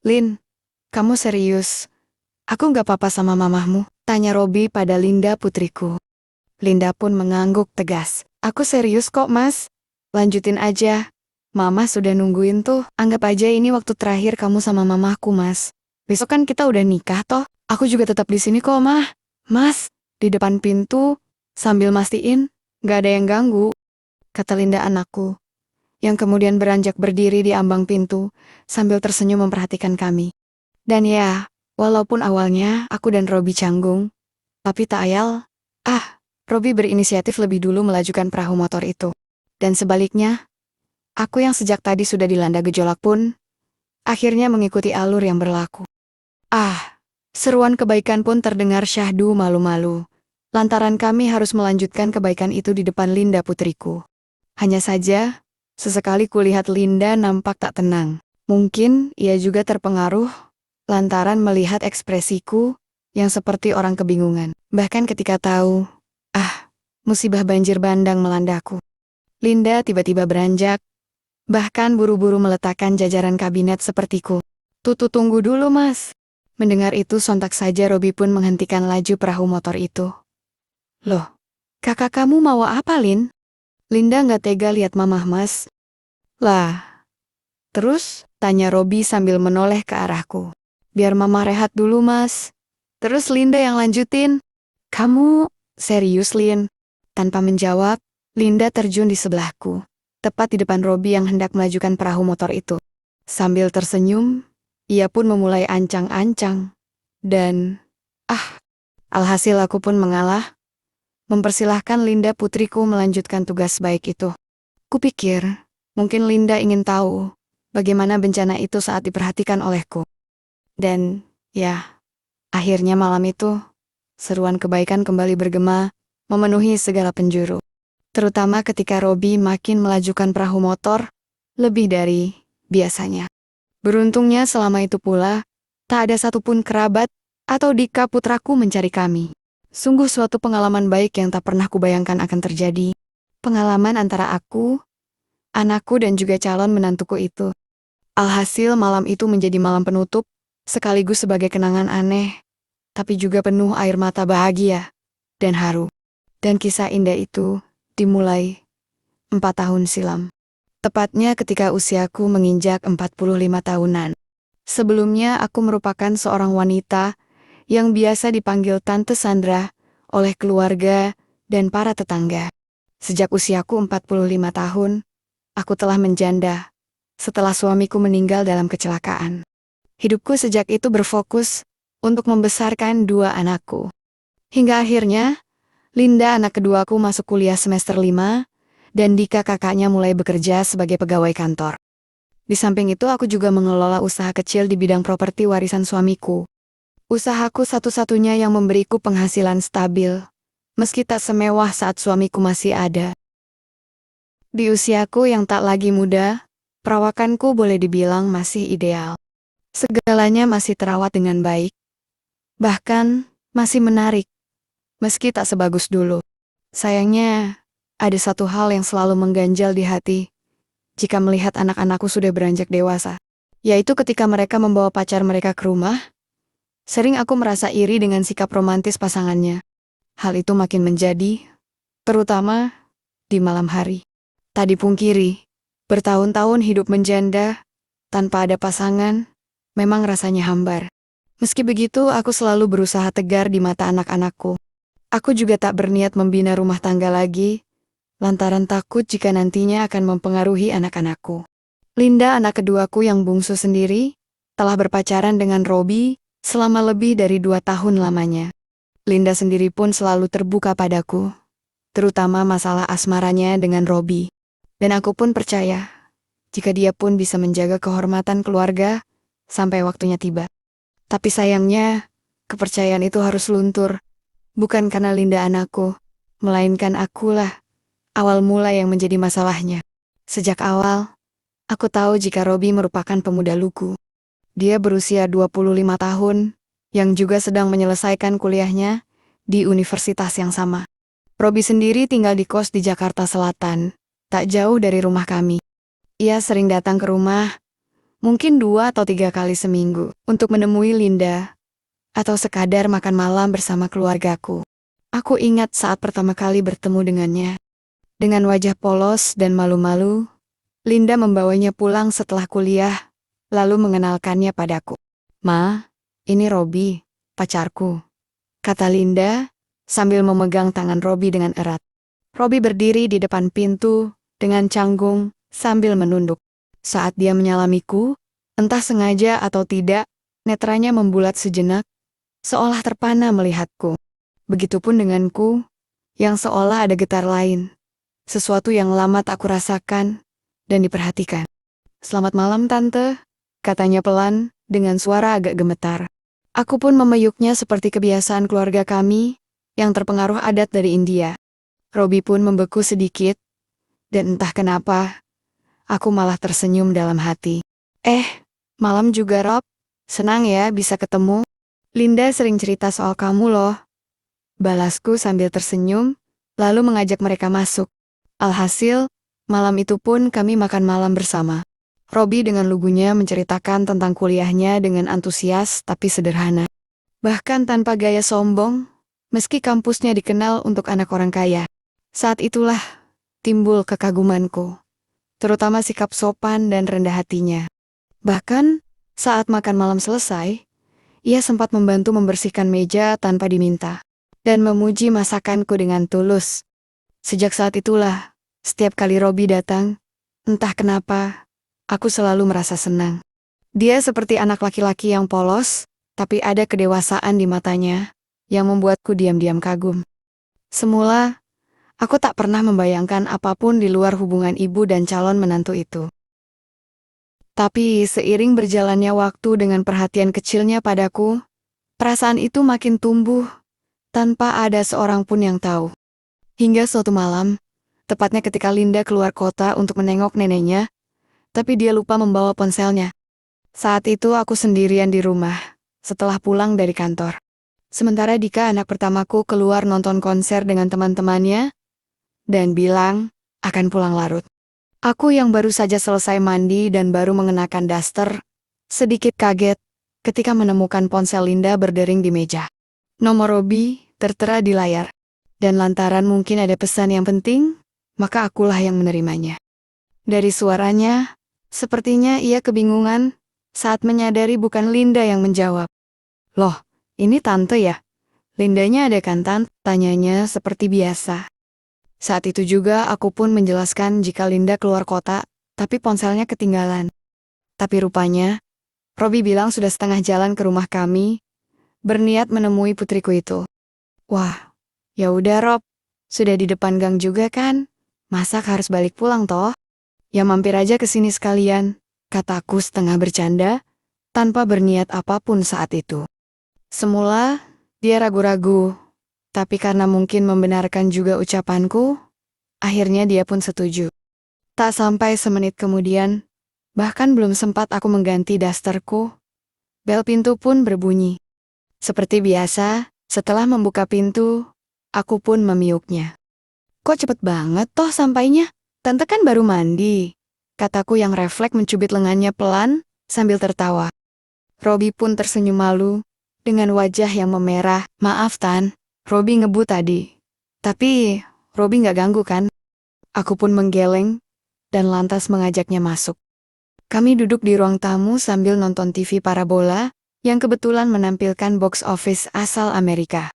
Lin, kamu serius? Aku nggak apa-apa sama mamahmu? Tanya Robi pada Linda putriku. Linda pun mengangguk tegas. Aku serius kok mas. Lanjutin aja. Mama sudah nungguin tuh. Anggap aja ini waktu terakhir kamu sama mamahku mas. Besok kan kita udah nikah toh. Aku juga tetap di sini kok mah. Mas, di depan pintu, sambil mastiin, nggak ada yang ganggu. Kata Linda anakku, yang kemudian beranjak berdiri di ambang pintu, sambil tersenyum memperhatikan kami. Dan ya, walaupun awalnya aku dan Robi canggung, tapi tak ayal, Robi berinisiatif lebih dulu melajukan perahu motor itu. Dan sebaliknya, aku yang sejak tadi sudah dilanda gejolak pun, akhirnya mengikuti alur yang berlaku. Seruan kebaikan pun terdengar syahdu malu-malu, lantaran kami harus melanjutkan kebaikan itu di depan Linda putriku. Hanya saja, sesekali kulihat Linda nampak tak tenang. Mungkin ia juga terpengaruh lantaran melihat ekspresiku yang seperti orang kebingungan. Bahkan ketika tahu, musibah banjir bandang melandaku. Linda tiba-tiba beranjak, bahkan buru-buru meletakkan jajaran kabinet sepertiku. Tunggu dulu mas. Mendengar itu sontak saja Robi pun menghentikan laju perahu motor itu. Loh, kakak kamu mau apa Lin? Linda nggak tega lihat mamah mas. Lah, terus? Tanya Robi sambil menoleh ke arahku. Biar mama rehat dulu mas. Terus Linda yang lanjutin. Kamu serius Lin? Tanpa menjawab, Linda terjun di sebelahku, tepat di depan Robi yang hendak melajukan perahu motor itu. Sambil tersenyum, ia pun memulai ancang-ancang. Dan, alhasil aku pun mengalah, mempersilahkan Linda putriku melanjutkan tugas baik itu. Kupikir, mungkin Linda ingin tahu bagaimana bencana itu saat diperhatikan olehku. Dan, ya, akhirnya malam itu, seruan kebaikan kembali bergema, memenuhi segala penjuru. Terutama ketika Robi makin melajukan perahu motor, lebih dari biasanya. Beruntungnya selama itu pula, tak ada satupun kerabat atau Dika putraku mencari kami. Sungguh suatu pengalaman baik yang tak pernah kubayangkan akan terjadi. Pengalaman antara aku, anakku dan juga calon menantuku itu. Alhasil malam itu menjadi malam penutup, sekaligus sebagai kenangan aneh, tapi juga penuh air mata bahagia dan haru. Dan kisah indah itu dimulai 4 tahun silam. Tepatnya ketika usiaku menginjak 45 tahunan. Sebelumnya aku merupakan seorang wanita yang biasa dipanggil Tante Sandra oleh keluarga dan para tetangga. Sejak usiaku 45 tahun, aku telah menjanda setelah suamiku meninggal dalam kecelakaan. Hidupku sejak itu berfokus untuk membesarkan 2 anakku. Hingga akhirnya, Linda anak keduaku masuk kuliah semester 5, dan Dika kakaknya mulai bekerja sebagai pegawai kantor. Di samping itu aku juga mengelola usaha kecil di bidang properti warisan suamiku. Usahaku satu-satunya yang memberiku penghasilan stabil, meski tak semewah saat suamiku masih ada. Di usiaku yang tak lagi muda, perawakanku boleh dibilang masih ideal. Segalanya masih terawat dengan baik. Bahkan, masih menarik. Meski tak sebagus dulu. Sayangnya, ada satu hal yang selalu mengganjal di hati jika melihat anak-anakku sudah beranjak dewasa. Yaitu ketika mereka membawa pacar mereka ke rumah, sering aku merasa iri dengan sikap romantis pasangannya. Hal itu makin menjadi, terutama di malam hari. Tak dipungkiri, bertahun-tahun hidup menjanda, tanpa ada pasangan, memang rasanya hambar. Meski begitu, aku selalu berusaha tegar di mata anak-anakku. Aku juga tak berniat membina rumah tangga lagi, lantaran takut jika nantinya akan mempengaruhi anak-anakku. Linda anak keduaku yang bungsu sendiri, telah berpacaran dengan Robi selama lebih dari 2 tahun lamanya. Linda sendiri pun selalu terbuka padaku, terutama masalah asmaranya dengan Robi. Dan aku pun percaya, jika dia pun bisa menjaga kehormatan keluarga sampai waktunya tiba. Tapi sayangnya, kepercayaan itu harus luntur. Bukan karena Linda anakku, melainkan akulah awal mula yang menjadi masalahnya. Sejak awal, aku tahu jika Robi merupakan pemuda lugu. Dia berusia 25 tahun, yang juga sedang menyelesaikan kuliahnya di universitas yang sama. Robi sendiri tinggal di kos di Jakarta Selatan, tak jauh dari rumah kami. Ia sering datang ke rumah, Mungkin 2 atau 3 kali seminggu untuk menemui Linda atau sekadar makan malam bersama keluargaku. Aku ingat saat pertama kali bertemu dengannya. Dengan wajah polos dan malu-malu, Linda membawanya pulang setelah kuliah, lalu mengenalkannya padaku. "Ma, ini Robi, pacarku," kata Linda sambil memegang tangan Robi dengan erat. Robi berdiri di depan pintu dengan canggung sambil menunduk. Saat dia menyalamiku, entah sengaja atau tidak, netranya membulat sejenak, seolah terpana melihatku. Begitupun denganku, yang seolah ada getar lain. Sesuatu yang lama tak kurasakan dan diperhatikan. "Selamat malam, Tante," katanya pelan dengan suara agak gemetar. Aku pun memeyuknya seperti kebiasaan keluarga kami yang terpengaruh adat dari India. Robi pun membeku sedikit, dan entah kenapa, aku malah tersenyum dalam hati. Malam juga Rob. Senang ya bisa ketemu. Linda sering cerita soal kamu loh. Balasku sambil tersenyum, lalu mengajak mereka masuk. Alhasil, malam itu pun kami makan malam bersama. Robi dengan lugunya menceritakan tentang kuliahnya dengan antusias tapi sederhana. Bahkan tanpa gaya sombong, meski kampusnya dikenal untuk anak orang kaya. Saat itulah timbul kekagumanku, terutama sikap sopan dan rendah hatinya. Bahkan, saat makan malam selesai, ia sempat membantu membersihkan meja tanpa diminta, dan memuji masakanku dengan tulus. Sejak saat itulah, setiap kali Robi datang, entah kenapa, aku selalu merasa senang. Dia seperti anak laki-laki yang polos, tapi ada kedewasaan di matanya, yang membuatku diam-diam kagum. Semula, aku tak pernah membayangkan apapun di luar hubungan ibu dan calon menantu itu. Tapi seiring berjalannya waktu dengan perhatian kecilnya padaku, perasaan itu makin tumbuh, tanpa ada seorang pun yang tahu. Hingga suatu malam, tepatnya ketika Linda keluar kota untuk menengok neneknya, tapi dia lupa membawa ponselnya. Saat itu aku sendirian di rumah, setelah pulang dari kantor. Sementara Dika anak pertamaku keluar nonton konser dengan teman-temannya, dan bilang akan pulang larut. Aku yang baru saja selesai mandi dan baru mengenakan daster, sedikit kaget ketika menemukan ponsel Linda berdering di meja. Nomor Robi tertera di layar, dan lantaran mungkin ada pesan yang penting, maka akulah yang menerimanya. Dari suaranya, sepertinya ia kebingungan saat menyadari bukan Linda yang menjawab. "Loh, ini tante ya? Lindanya ada kan tante?" Tanyanya seperti biasa. Saat itu juga aku pun menjelaskan jika Linda keluar kota, tapi ponselnya ketinggalan. Tapi rupanya, Robi bilang sudah setengah jalan ke rumah kami, berniat menemui putriku itu. "Wah, ya udah Rob, sudah di depan gang juga kan? Masa harus balik pulang toh? Ya mampir aja ke sini sekalian," kataku setengah bercanda, tanpa berniat apapun saat itu. Semula, dia ragu-ragu. Tapi karena mungkin membenarkan juga ucapanku, akhirnya dia pun setuju. Tak sampai semenit kemudian, bahkan belum sempat aku mengganti dasterku, bel pintu pun berbunyi. Seperti biasa, setelah membuka pintu, aku pun memiuknya. "Kok cepet banget toh sampainya? Tante kan baru mandi," kataku yang refleks mencubit lengannya pelan sambil tertawa. Robi pun tersenyum malu, dengan wajah yang memerah. "Maaf Tan, Robi ngebut tadi. Tapi, Robi nggak ganggu kan?" Aku pun menggeleng, dan lantas mengajaknya masuk. Kami duduk di ruang tamu sambil nonton TV parabola, yang kebetulan menampilkan box office asal Amerika.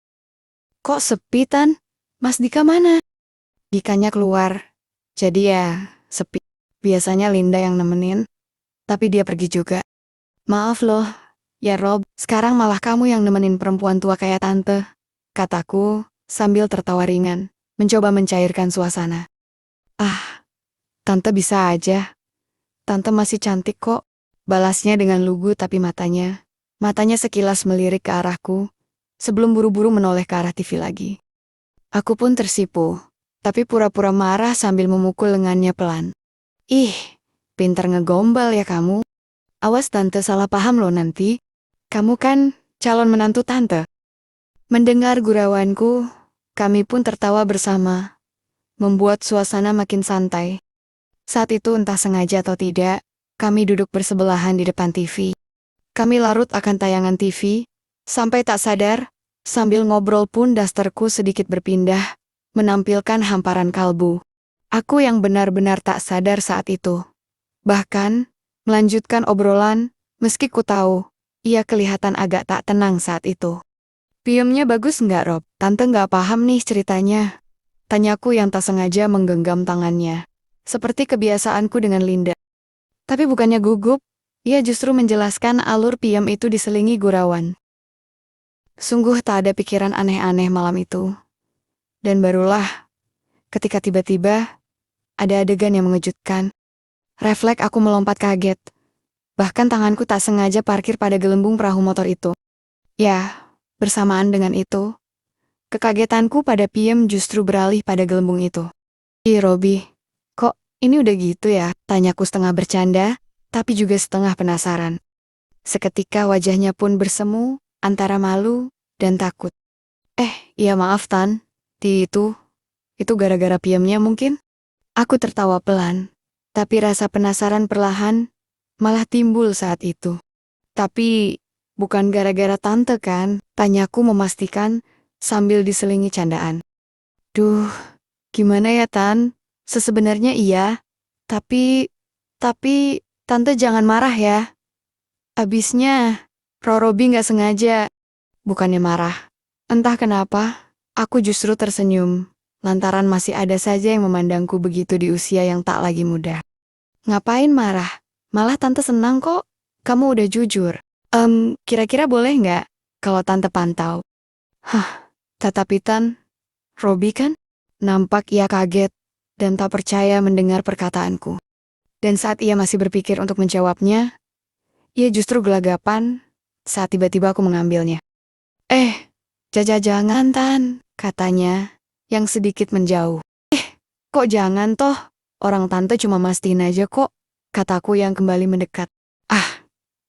"Kok sepi Tan? Mas Dika mana?" "Dikanya keluar. Jadi ya, sepi. Biasanya Linda yang nemenin, tapi dia pergi juga." "Maaf loh, ya Rob, sekarang malah kamu yang nemenin perempuan tua kayak tante," kataku sambil tertawa ringan, mencoba mencairkan suasana. "Ah, tante bisa aja. Tante masih cantik kok," balasnya dengan lugu tapi matanya sekilas melirik ke arahku, sebelum buru-buru menoleh ke arah TV lagi. Aku pun tersipu, tapi pura-pura marah sambil memukul lengannya pelan. "Ih, pintar ngegombal ya kamu. Awas tante salah paham loh nanti. Kamu kan calon menantu tante." Mendengar gurauanku, kami pun tertawa bersama, membuat suasana makin santai. Saat itu entah sengaja atau tidak, Kami duduk bersebelahan di depan TV. Kami larut akan tayangan TV, sampai tak sadar, sambil ngobrol pun dasterku sedikit berpindah, menampilkan hamparan kalbu. Aku yang benar-benar tak sadar saat itu. Bahkan, melanjutkan obrolan, meski ku tahu, ia kelihatan agak tak tenang saat itu. Filmnya bagus nggak, Rob? Tante nggak paham nih ceritanya. Tanyaku yang tak sengaja menggenggam tangannya. Seperti kebiasaanku dengan Linda. Tapi bukannya gugup, ia justru menjelaskan alur PM itu diselingi gurauan. Sungguh tak ada pikiran aneh-aneh malam itu. Dan barulah, ketika tiba-tiba, ada adegan yang mengejutkan. Refleks aku melompat kaget. Bahkan tanganku tak sengaja parkir pada gelembung perahu motor itu. Ya, bersamaan dengan itu, kekagetanku pada PM justru beralih pada gelembung itu. Ih, Robi, kok ini udah gitu ya? Tanyaku setengah bercanda, tapi juga setengah penasaran. Seketika wajahnya pun bersemu, antara malu dan takut. Iya maaf Tan, itu gara-gara PM-nya mungkin? Aku tertawa pelan, tapi rasa penasaran perlahan malah timbul saat itu. Tapi, bukan gara-gara tante kan? Tanyaku memastikan sambil diselingi candaan. Duh, gimana ya Tan? Sebenarnya iya, tapi tante jangan marah ya. Abisnya, Robi nggak sengaja. Bukannya marah. Entah kenapa, aku justru tersenyum, lantaran masih ada saja yang memandangku begitu di usia yang tak lagi muda. Ngapain marah? Malah tante senang kok. Kamu udah jujur. Kira-kira boleh nggak kalau tante pantau? Tatapi Tan, Robi kan? Nampak ia kaget dan tak percaya mendengar perkataanku. Dan saat ia masih berpikir untuk menjawabnya, ia justru gelagapan saat tiba-tiba aku mengambilnya. Jangan Tan, katanya, yang sedikit menjauh. Kok jangan toh? Orang tante cuma mastiin aja kok, kataku yang kembali mendekat.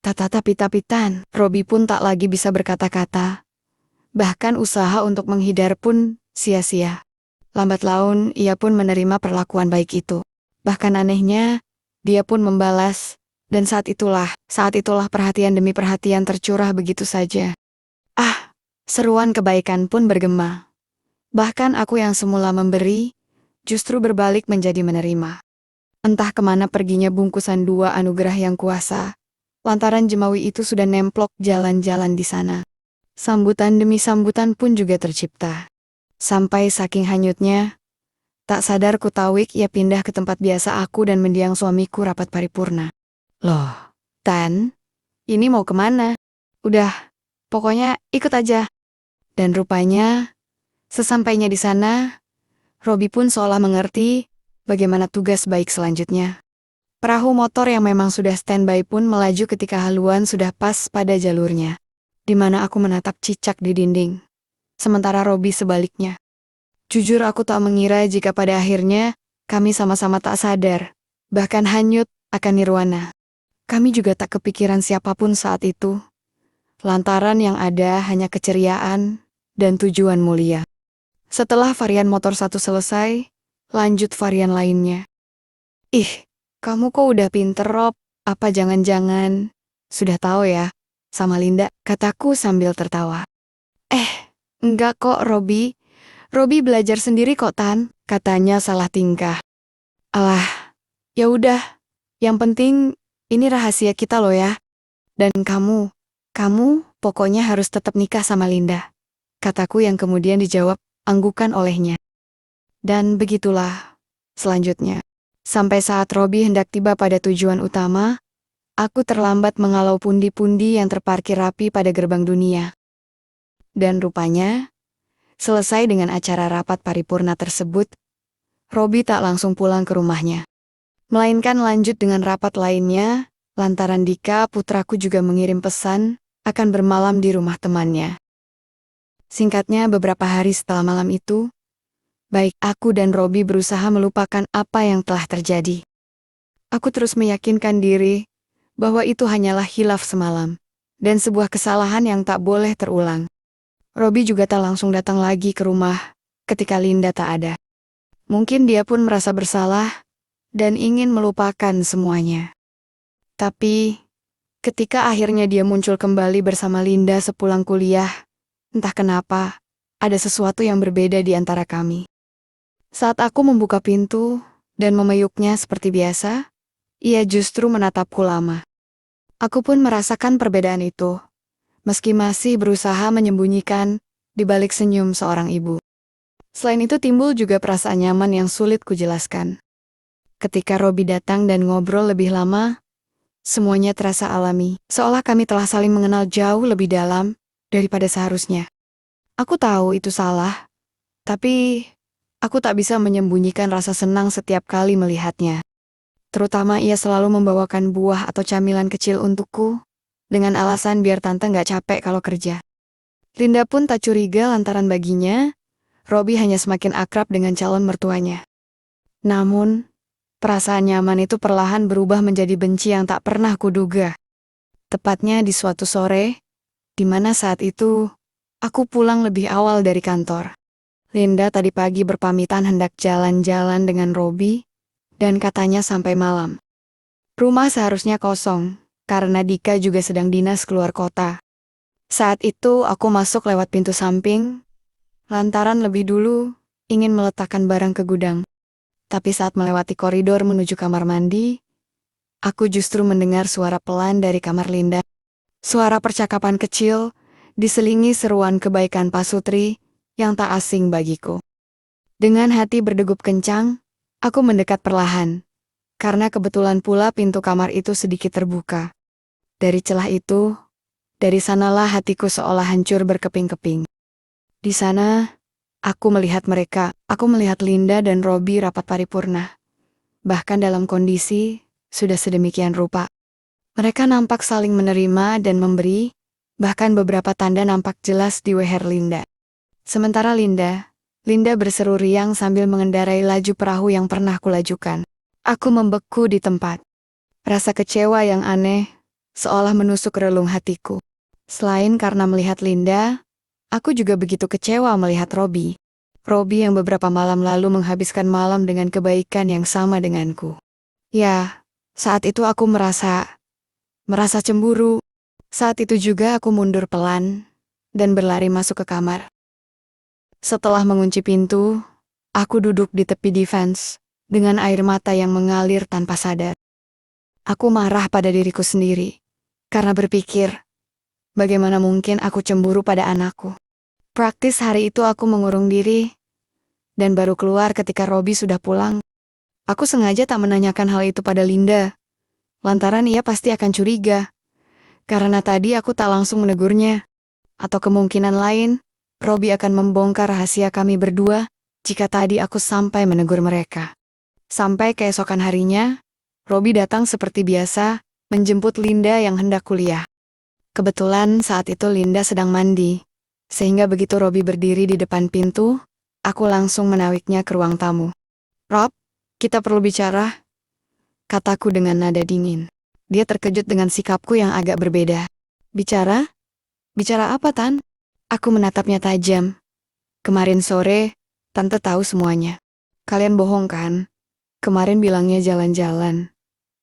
Tapi Tan, Robi pun tak lagi bisa berkata-kata. Bahkan usaha untuk menghindar pun sia-sia. Lambat laun, ia pun menerima perlakuan baik itu. Bahkan anehnya, dia pun membalas, dan saat itulah perhatian demi perhatian tercurah begitu saja. Seruan kebaikan pun bergema. Bahkan aku yang semula memberi, justru berbalik menjadi menerima. Entah kemana perginya bungkusan 2 anugerah yang kuasa, lantaran jemawi itu sudah nemplok jalan-jalan di sana. Sambutan demi sambutan pun juga tercipta. Sampai saking hanyutnya, tak sadar ku tawik ia pindah ke tempat biasa aku dan mendiang suamiku rapat paripurna. Loh, Tan, ini mau kemana? Udah, pokoknya ikut aja. Dan rupanya, sesampainya di sana, Robi pun seolah mengerti bagaimana tugas baik selanjutnya. Perahu motor yang memang sudah standby pun melaju ketika haluan sudah pas pada jalurnya, di mana aku menatap cicak di dinding. Sementara Robi sebaliknya. Jujur aku tak mengira jika pada akhirnya kami sama-sama tak sadar, bahkan hanyut akan nirwana. Kami juga tak kepikiran siapapun saat itu. Lantaran yang ada hanya keceriaan dan tujuan mulia. Setelah varian motor satu selesai, lanjut varian lainnya. Kamu kok udah pinter, Rob? Apa jangan-jangan sudah tahu ya sama Linda? Kataku sambil tertawa. Enggak kok, Robi. Robi belajar sendiri kok, Tan. Katanya salah tingkah. Alah, ya udah. Yang penting ini rahasia kita loh ya. Dan kamu pokoknya harus tetap nikah sama Linda. Kataku yang kemudian dijawab anggukan olehnya. Dan begitulah selanjutnya. Sampai saat Robi hendak tiba pada tujuan utama, aku terlambat mengalau pundi-pundi yang terparkir rapi pada gerbang dunia. Dan rupanya, selesai dengan acara rapat paripurna tersebut, Robi tak langsung pulang ke rumahnya. Melainkan lanjut dengan rapat lainnya, lantaran Dika putraku juga mengirim pesan akan bermalam di rumah temannya. Singkatnya beberapa hari setelah malam itu, baik aku dan Robi berusaha melupakan apa yang telah terjadi. Aku terus meyakinkan diri bahwa itu hanyalah khilaf semalam, dan sebuah kesalahan yang tak boleh terulang. Robi juga tak langsung datang lagi ke rumah ketika Linda tak ada. Mungkin dia pun merasa bersalah dan ingin melupakan semuanya. Tapi, ketika akhirnya dia muncul kembali bersama Linda sepulang kuliah, entah kenapa, ada sesuatu yang berbeda di antara kami. Saat aku membuka pintu dan memeluknya seperti biasa, ia justru menatapku lama. Aku pun merasakan perbedaan itu, meski masih berusaha menyembunyikan di balik senyum seorang ibu. Selain itu timbul juga perasaan nyaman yang sulit kujelaskan. Ketika Robi datang dan ngobrol lebih lama, semuanya terasa alami, seolah kami telah saling mengenal jauh lebih dalam daripada seharusnya. Aku tahu itu salah, tapi aku tak bisa menyembunyikan rasa senang setiap kali melihatnya. Terutama ia selalu membawakan buah atau camilan kecil untukku, dengan alasan biar tante nggak capek kalau kerja. Linda pun tak curiga lantaran baginya, Robi hanya semakin akrab dengan calon mertuanya. Namun, perasaan nyaman itu perlahan berubah menjadi benci yang tak pernah kuduga. Tepatnya di suatu sore, di mana saat itu, aku pulang lebih awal dari kantor. Linda tadi pagi berpamitan hendak jalan-jalan dengan Robi, dan katanya sampai malam. Rumah seharusnya kosong, karena Dika juga sedang dinas keluar kota. Saat itu aku masuk lewat pintu samping, lantaran lebih dulu ingin meletakkan barang ke gudang. Tapi saat melewati koridor menuju kamar mandi, aku justru mendengar suara pelan dari kamar Linda. Suara percakapan kecil, diselingi seruan kebaikan Pak Sutri, yang tak asing bagiku. Dengan hati berdegup kencang, aku mendekat perlahan, karena kebetulan pula pintu kamar itu sedikit terbuka. Dari celah itu, dari sanalah hatiku seolah hancur berkeping-keping. Di sana, aku melihat mereka, aku melihat Linda dan Robi rapat paripurna. Bahkan dalam kondisi, sudah sedemikian rupa. Mereka nampak saling menerima dan memberi, bahkan beberapa tanda nampak jelas di leher Linda. Sementara Linda berseru riang sambil mengendarai laju perahu yang pernah kulajukan. Aku membeku di tempat. Rasa kecewa yang aneh, seolah menusuk relung hatiku. Selain karena melihat Linda, aku juga begitu kecewa melihat Robi. Robi yang beberapa malam lalu menghabiskan malam dengan kebaikan yang sama denganku. Ya, saat itu aku merasa cemburu. Saat itu juga aku mundur pelan dan berlari masuk ke kamar. Setelah mengunci pintu, aku duduk di tepi defense dengan air mata yang mengalir tanpa sadar. Aku marah pada diriku sendiri karena berpikir, bagaimana mungkin aku cemburu pada anakku. Praktis hari itu aku mengurung diri dan baru keluar ketika Robi sudah pulang. Aku sengaja tak menanyakan hal itu pada Linda, lantaran ia pasti akan curiga. Karena tadi aku tak langsung menegurnya. Atau kemungkinan lain, Robi akan membongkar rahasia kami berdua jika tadi aku sampai menegur mereka. Sampai keesokan harinya, Robi datang seperti biasa, menjemput Linda yang hendak kuliah. Kebetulan saat itu Linda sedang mandi, sehingga begitu Robi berdiri di depan pintu, aku langsung menawiknya ke ruang tamu. "Rob, kita perlu bicara," kataku dengan nada dingin. Dia terkejut dengan sikapku yang agak berbeda. "Bicara? Bicara apa, Tan?" Aku menatapnya tajam. "Kemarin sore, Tante tahu semuanya. Kalian bohong kan? Kemarin bilangnya jalan-jalan.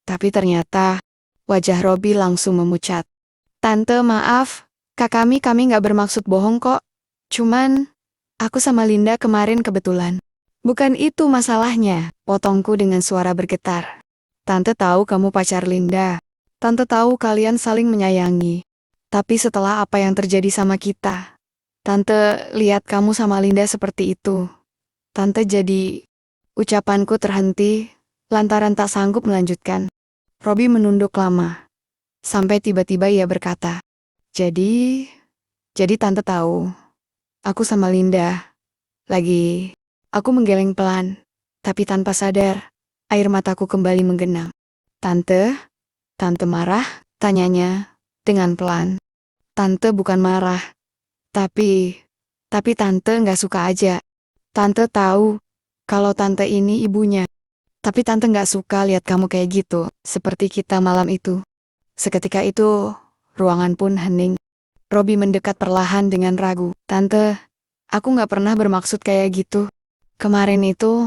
Tapi ternyata, wajah Robi langsung memucat. "Tante maaf, kami nggak bermaksud bohong kok. Cuman, aku sama Linda kemarin kebetulan." "Bukan itu masalahnya," potongku dengan suara bergetar. "Tante tahu kamu pacar Linda. Tante tahu kalian saling menyayangi. Tapi setelah apa yang terjadi sama kita, Tante lihat kamu sama Linda seperti itu. Tante jadi..." Ucapanku terhenti, lantaran tak sanggup melanjutkan. Robi menunduk lama, sampai tiba-tiba ia berkata, Jadi Tante tahu, aku sama Linda, lagi..." Aku menggeleng pelan, tapi tanpa sadar, air mataku kembali menggenang. "Tante? Tante marah?" tanyanya, dengan pelan. "Tante bukan marah, tapi Tante nggak suka aja. Tante tahu kalau Tante ini ibunya. Tapi Tante nggak suka lihat kamu kayak gitu, seperti kita malam itu." Seketika itu, ruangan pun hening. Robi mendekat perlahan dengan ragu. "Tante, aku nggak pernah bermaksud kayak gitu. Kemarin itu,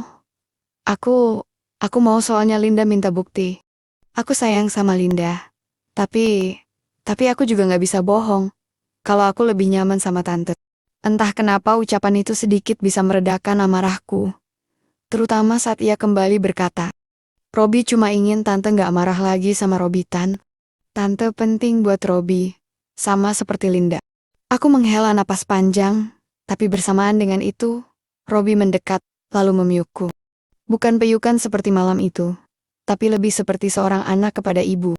aku mau soalnya Linda minta bukti." Aku sayang sama Linda. Tapi aku juga gak bisa bohong kalau aku lebih nyaman sama tante. Entah kenapa ucapan itu sedikit bisa meredakan amarahku. Terutama saat ia kembali berkata, Robi cuma ingin tante gak marah lagi sama Robitan. Tante penting buat Robi, sama seperti Linda. Aku menghela napas panjang, tapi bersamaan dengan itu, Robi mendekat, lalu memiukku. Bukan peyukan seperti malam itu, tapi lebih seperti seorang anak kepada ibu.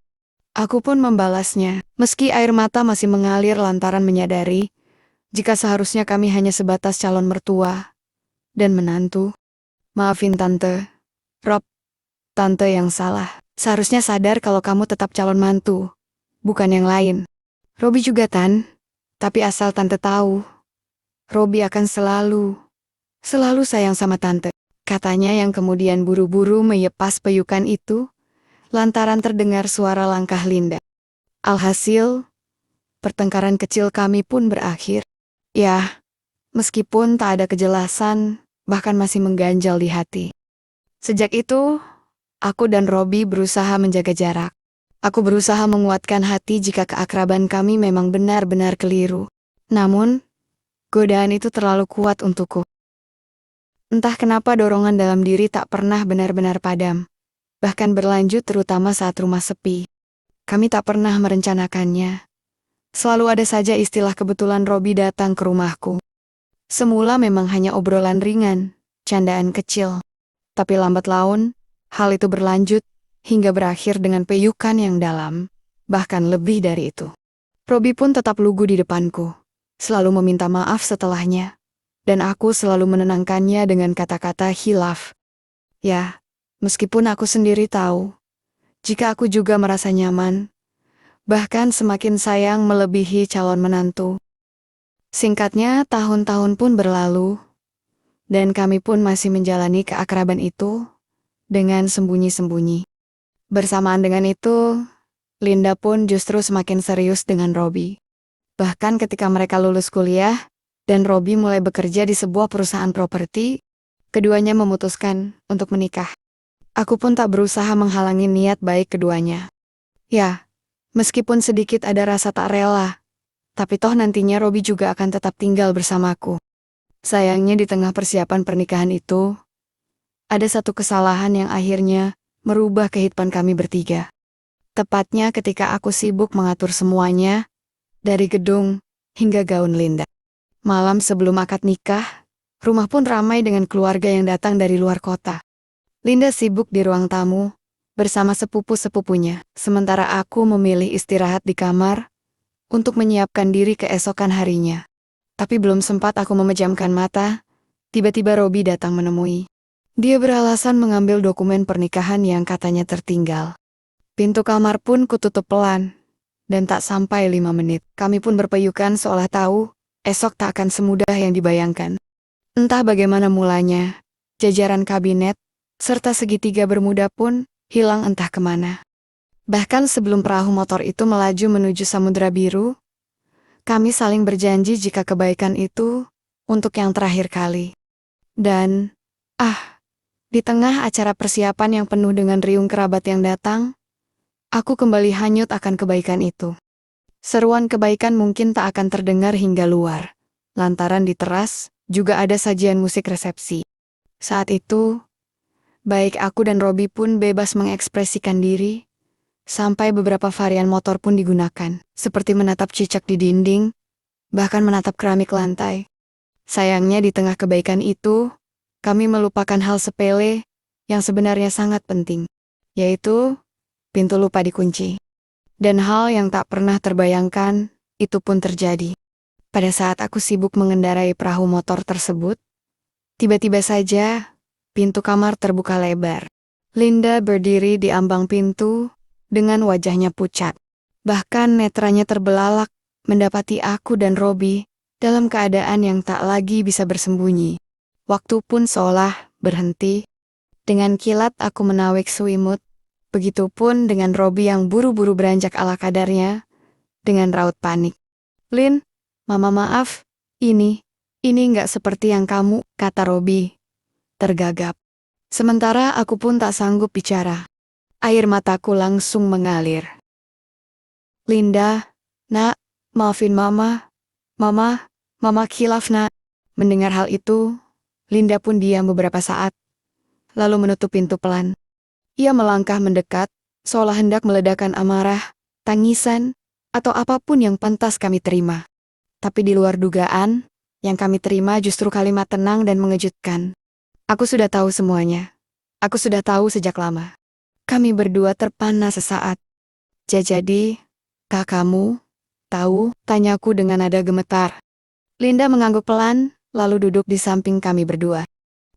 Aku pun membalasnya, meski air mata masih mengalir lantaran menyadari, jika seharusnya kami hanya sebatas calon mertua dan menantu. Maafin tante, Rob, tante yang salah. Seharusnya sadar kalau kamu tetap calon mantu, bukan yang lain. Robi juga Tan, tapi asal tante tahu, Robi akan selalu sayang sama tante. Katanya yang kemudian buru-buru meyepas peyukan itu, lantaran terdengar suara langkah Linda. Alhasil, pertengkaran kecil kami pun berakhir. Ya, meskipun tak ada kejelasan, bahkan masih mengganjal di hati. Sejak itu, aku dan Robi berusaha menjaga jarak. Aku berusaha menguatkan hati jika keakraban kami memang benar-benar keliru. Namun, godaan itu terlalu kuat untukku. Entah kenapa dorongan dalam diri tak pernah benar-benar padam. Bahkan berlanjut terutama saat rumah sepi. Kami tak pernah merencanakannya. Selalu ada saja istilah kebetulan Robi datang ke rumahku. Semula memang hanya obrolan ringan, candaan kecil. Tapi lambat laun, hal itu berlanjut hingga berakhir dengan peyukan yang dalam, bahkan lebih dari itu. Robi pun tetap lugu di depanku, selalu meminta maaf setelahnya, dan aku selalu menenangkannya dengan kata-kata hilaf. Ya, meskipun aku sendiri tahu, jika aku juga merasa nyaman, bahkan semakin sayang melebihi calon menantu. Singkatnya, tahun-tahun pun berlalu, dan kami pun masih menjalani keakraban itu dengan sembunyi-sembunyi. Bersamaan dengan itu, Linda pun justru semakin serius dengan Robi. Bahkan ketika mereka lulus kuliah, dan Robi mulai bekerja di sebuah perusahaan properti, keduanya memutuskan untuk menikah. Aku pun tak berusaha menghalangi niat baik keduanya. Ya, meskipun sedikit ada rasa tak rela, tapi toh nantinya Robi juga akan tetap tinggal bersamaku. Sayangnya di tengah persiapan pernikahan itu, ada satu kesalahan yang akhirnya merubah kehidupan kami bertiga. Tepatnya ketika aku sibuk mengatur semuanya, dari gedung hingga gaun Linda. Malam sebelum akad nikah, rumah pun ramai dengan keluarga yang datang dari luar kota. Linda sibuk di ruang tamu, bersama sepupu-sepupunya, sementara aku memilih istirahat di kamar, untuk menyiapkan diri keesokan harinya. Tapi belum sempat aku memejamkan mata, tiba-tiba Robi datang menemui. Dia beralasan mengambil dokumen pernikahan yang katanya tertinggal. Pintu kamar pun kututup pelan, dan tak sampai 5 menit, kami pun berpeyukan seolah tahu, esok tak akan semudah yang dibayangkan. Entah bagaimana mulanya, jajaran kabinet, serta segitiga bermuda pun hilang entah kemana. Bahkan sebelum perahu motor itu melaju menuju Samudra Biru, kami saling berjanji jika kebaikan itu untuk yang terakhir kali. Dan, di tengah acara persiapan yang penuh dengan riung kerabat yang datang, aku kembali hanyut akan kebaikan itu. Seruan kebaikan mungkin tak akan terdengar hingga luar, lantaran di teras juga ada sajian musik resepsi. Saat itu, baik aku dan Robi pun bebas mengekspresikan diri, sampai beberapa varian motor pun digunakan, seperti menatap cicak di dinding, bahkan menatap keramik lantai. Sayangnya di tengah kebaikan itu, kami melupakan hal sepele yang sebenarnya sangat penting, yaitu pintu lupa dikunci. Dan hal yang tak pernah terbayangkan, itu pun terjadi. Pada saat aku sibuk mengendarai perahu motor tersebut, tiba-tiba saja, pintu kamar terbuka lebar. Linda berdiri di ambang pintu, dengan wajahnya pucat. Bahkan netranya terbelalak, mendapati aku dan Robi, dalam keadaan yang tak lagi bisa bersembunyi. Waktu pun seolah berhenti. Dengan kilat aku menawik selimut, begitupun dengan Robi yang buru-buru beranjak ala kadarnya, dengan raut panik. "Lin, Mama maaf, ini nggak seperti yang kamu," kata Robi, tergagap. Sementara aku pun tak sanggup bicara. Air mataku langsung mengalir. Linda, nak, maafin mama. Mama khilaf nak. Mendengar hal itu, Linda pun diam beberapa saat, lalu menutup pintu pelan. Ia melangkah mendekat, seolah hendak meledakkan amarah, tangisan, atau apapun yang pantas kami terima. Tapi di luar dugaan, yang kami terima justru kalimat tenang dan mengejutkan. Aku sudah tahu semuanya. Aku sudah tahu sejak lama. Kami berdua terpana sesaat. Jadi, kamu tahu? Tanyaku dengan nada gemetar. Linda mengangguk pelan, lalu duduk di samping kami berdua.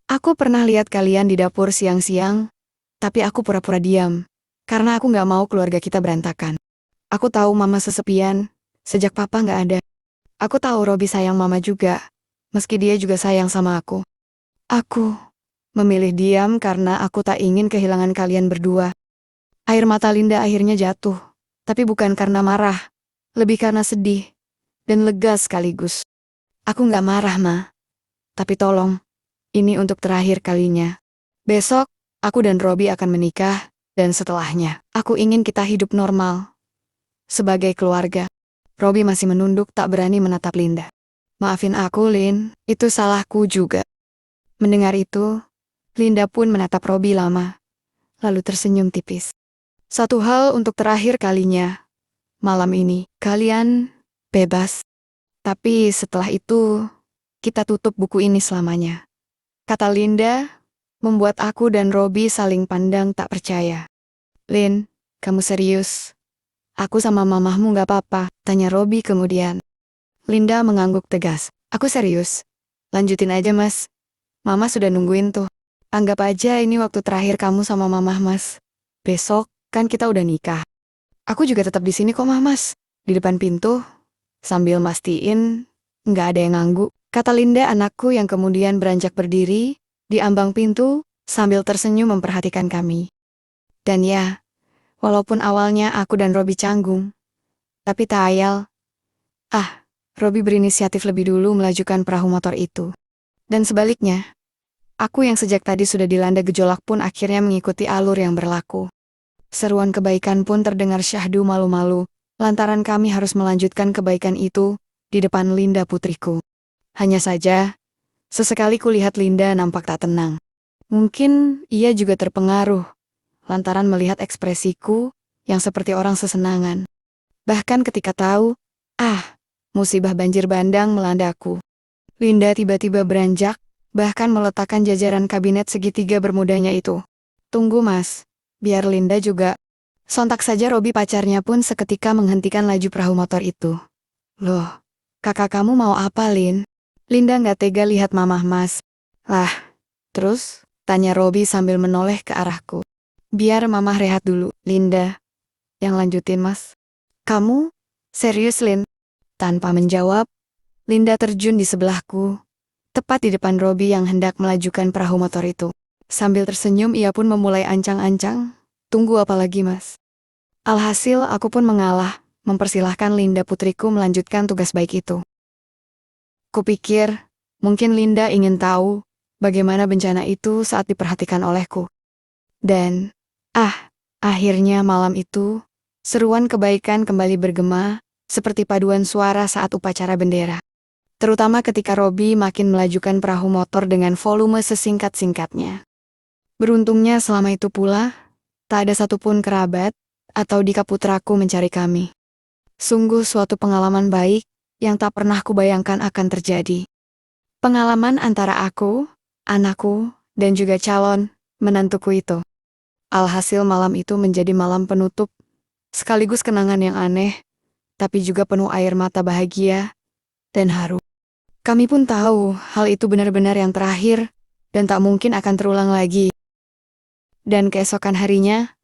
Aku pernah lihat kalian di dapur siang-siang, tapi aku pura-pura diam, karena aku nggak mau keluarga kita berantakan. Aku tahu mama sesepian, sejak papa nggak ada. Aku tahu Robi sayang mama juga, meski dia juga sayang sama aku. Aku memilih diam karena aku tak ingin kehilangan kalian berdua. Air mata Linda akhirnya jatuh, tapi bukan karena marah, lebih karena sedih, dan lega sekaligus. Aku nggak marah, Ma. Tapi tolong, ini untuk terakhir kalinya. Besok, aku dan Robi akan menikah, dan setelahnya, aku ingin kita hidup normal. Sebagai keluarga. Robi masih menunduk tak berani menatap Linda. Maafin aku, Lin, itu salahku juga. Mendengar itu, Linda pun menatap Robi lama, lalu tersenyum tipis. Satu hal untuk terakhir kalinya. Malam ini, kalian bebas. Tapi setelah itu, kita tutup buku ini selamanya. Kata Linda, membuat aku dan Robi saling pandang tak percaya. Lin, kamu serius? Aku sama mamahmu gak apa-apa, tanya Robi kemudian. Linda mengangguk tegas. Aku serius. Lanjutin aja, Mas. Mama sudah nungguin tuh. Anggap aja ini waktu terakhir kamu sama mamah, Mas. Besok, kan kita udah nikah. Aku juga tetap di sini kok, Mas. Di depan pintu, sambil mastiin nggak ada yang nganggu. Kata Linda anakku yang kemudian beranjak berdiri di ambang pintu sambil tersenyum memperhatikan kami. Dan ya, walaupun awalnya aku dan Robi canggung, tapi tak ayal. Robi berinisiatif lebih dulu melajukan perahu motor itu. Dan sebaliknya, aku yang sejak tadi sudah dilanda gejolak pun akhirnya mengikuti alur yang berlaku. Seruan kebaikan pun terdengar syahdu malu-malu, lantaran kami harus melanjutkan kebaikan itu di depan Linda putriku. Hanya saja, sesekali kulihat Linda nampak tak tenang. Mungkin ia juga terpengaruh, lantaran melihat ekspresiku yang seperti orang sesenangan. Bahkan ketika tahu, musibah banjir bandang melandaku. Linda tiba-tiba beranjak, bahkan meletakkan jajaran kabinet segitiga bermudanya itu. Tunggu, Mas. Biar Linda juga. Sontak saja Robi pacarnya pun seketika menghentikan laju perahu motor itu. Loh, kakak kamu mau apa, Lin? Linda nggak tega lihat mamah Mas. Lah, terus? Tanya Robi sambil menoleh ke arahku. Biar mamah rehat dulu, Linda. Yang lanjutin, Mas. Kamu? Serius, Lin? Tanpa menjawab, Linda terjun di sebelahku, tepat di depan Robi yang hendak melajukan perahu motor itu. Sambil tersenyum ia pun memulai ancang-ancang, tunggu apa lagi, Mas? Alhasil aku pun mengalah, mempersilahkan Linda putriku melanjutkan tugas baik itu. Kupikir, mungkin Linda ingin tahu bagaimana bencana itu saat diperhatikan olehku. Dan, akhirnya malam itu, seruan kebaikan kembali bergema, seperti paduan suara saat upacara bendera. Terutama ketika Robi makin melajukan perahu motor dengan volume sesingkat-singkatnya. Beruntungnya selama itu pula, tak ada satupun kerabat atau dika putraku mencari kami. Sungguh suatu pengalaman baik yang tak pernah kubayangkan akan terjadi. Pengalaman antara aku, anakku, dan juga calon menantuku itu. Alhasil malam itu menjadi malam penutup, sekaligus kenangan yang aneh, tapi juga penuh air mata bahagia dan haru. Kami pun tahu hal itu benar-benar yang terakhir dan tak mungkin akan terulang lagi. Dan keesokan harinya,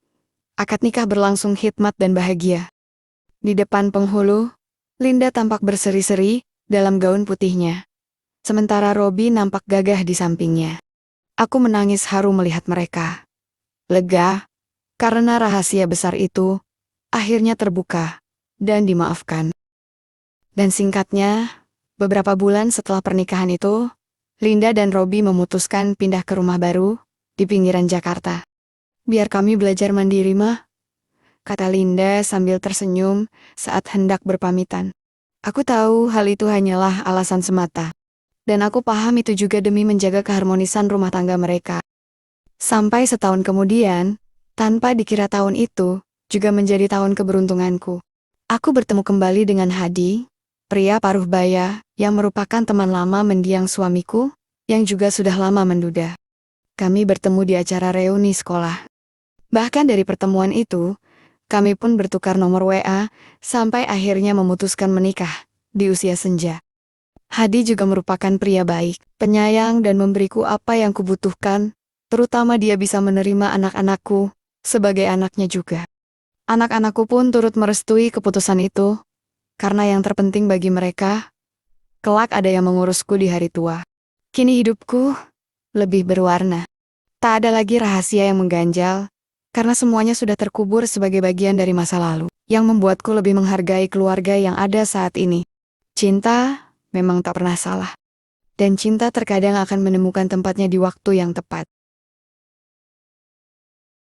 akad nikah berlangsung hikmat dan bahagia. Di depan penghulu, Linda tampak berseri-seri dalam gaun putihnya. Sementara Robi nampak gagah di sampingnya. Aku menangis haru melihat mereka. Lega, karena rahasia besar itu akhirnya terbuka dan dimaafkan. Dan singkatnya, beberapa bulan setelah pernikahan itu, Linda dan Robi memutuskan pindah ke rumah baru di pinggiran Jakarta. Biar kami belajar mandiri, mah, kata Linda sambil tersenyum saat hendak berpamitan. Aku tahu hal itu hanyalah alasan semata. Dan aku paham itu juga demi menjaga keharmonisan rumah tangga mereka. Sampai setahun kemudian, tanpa dikira tahun itu juga menjadi tahun keberuntunganku. Aku bertemu kembali dengan Hadi, pria paruh baya yang merupakan teman lama mendiang suamiku, yang juga sudah lama menduda. Kami bertemu di acara reuni sekolah. Bahkan dari pertemuan itu, kami pun bertukar nomor WA, sampai akhirnya memutuskan menikah di usia senja. Hadi juga merupakan pria baik, penyayang dan memberiku apa yang kubutuhkan, terutama dia bisa menerima anak-anakku sebagai anaknya juga. Anak-anakku pun turut merestui keputusan itu, karena yang terpenting bagi mereka, kelak ada yang mengurusku di hari tua. Kini hidupku lebih berwarna. Tak ada lagi rahasia yang mengganjal, karena semuanya sudah terkubur sebagai bagian dari masa lalu, yang membuatku lebih menghargai keluarga yang ada saat ini. Cinta memang tak pernah salah. Dan cinta terkadang akan menemukan tempatnya di waktu yang tepat.